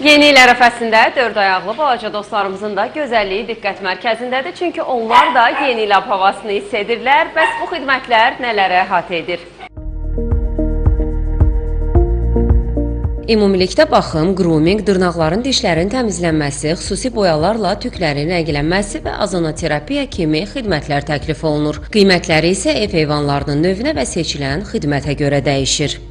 Yeni il ərəfəsində 4 ayaqlı balaca dostlarımızın da gözəlliyi diqqət mərkəzindədir. Çünki onlar da yeni il havasını hiss edirlər. Bəs bu xidmətlər nələrə əhatə edir? Ümumilikdə baxım, grooming, dırnaqların, dişlərin təmizlənməsi, xüsusi boyalarla tüklərin rənglənməsi və azonoterapiya kimi xidmətlər təklif olunur. Qiymətləri isə ev heyvanlarının növünə və seçilən xidmətə görə dəyişir.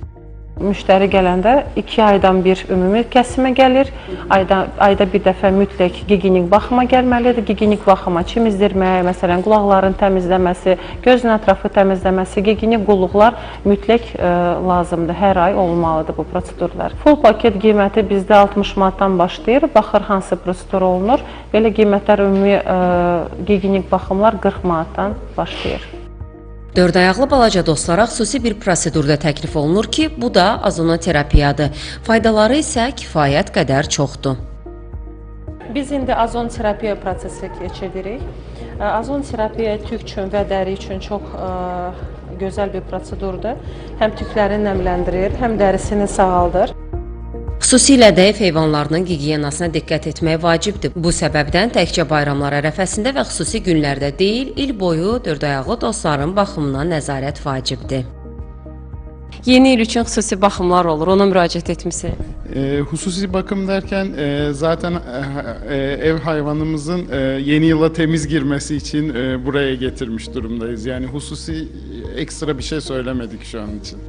Müştəri gələndə 2 aydan bir ümumi kəsimə gəlir. Ayda bir dəfə mütləq gigiyenik baxıma gəlməlidir. Gigiyenik baxıma çimizdirmə, məsələn, qulaqların təmizləməsi, gözün ətrafı təmizləməsi, gigiyenik qulluqlar mütləq lazımdır. Hər ay olmalıdır bu prosedurlar. Full paket qiyməti bizdə 60 manatdan başlayır. Baxır hansı prosedur olunur. Belə qiymətlər ümumi gigiyenik baxımlar 40 manatdan başlayır. 4 ayaqlı balaca dostlara xüsusi bir prosedurda təklif olunur ki, bu da azonoterapiyadır. Faydaları isə kifayət qədər çoxdur. Biz indi azonoterapiya prosesi keçiririk. Azonoterapiya tük üçün və dəri üçün çox gözəl bir prosedurdur. Həm tükləri nəmləndirir, həm dərisini sağaldır. Xüsusilə də ev heyvanlarının gigiyenasına diqqət etmək vacibdir. Bu səbəbdən təkcə bayramlar ərəfəsində və xüsusi günlərdə deyil, il boyu 4 ayaqlı dostların baxımına nəzarət vacibdir. Yeni il üçün xüsusi baxımlar olur, ona müraciət etmisiniz? Hususi bakım derken zaten ev hayvanımızın yeni yıla temiz girmesi için buraya getirmiş durumdayız. Yani hususi ekstra bir şey söylemedik şu an için.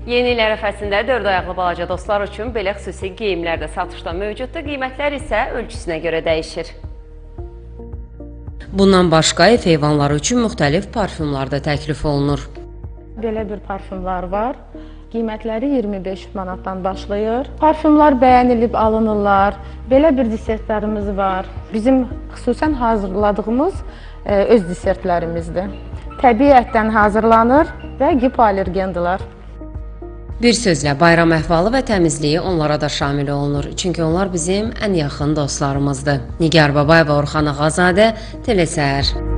Yeni il ərəfəsində 4 ayaqlı balaca dostlar üçün belə xüsusi geyimlər də satışda mövcuddur. Qiymətlər isə ölçüsünə görə dəyişir. Bundan başqa ev heyvanları üçün müxtəlif parfümlər də təklif olunur. Belə bir parfümlər var. Qiymətləri 25 manatdan başlayır. Parfümlər bəyənilib alınırlar. Belə bir desertlərimiz var. Bizim xüsusən hazırladığımız öz desertlərimizdir. Təbii ətdən hazırlanır və hipoallergendilər. Bir sözlə, bayram əhvalı və təmizliyi onlara da şamil olunur. Çünki onlar bizim ən yaxın dostlarımızdır. Nigar Babayeva, Orxan Ağazadə, Telesəhər.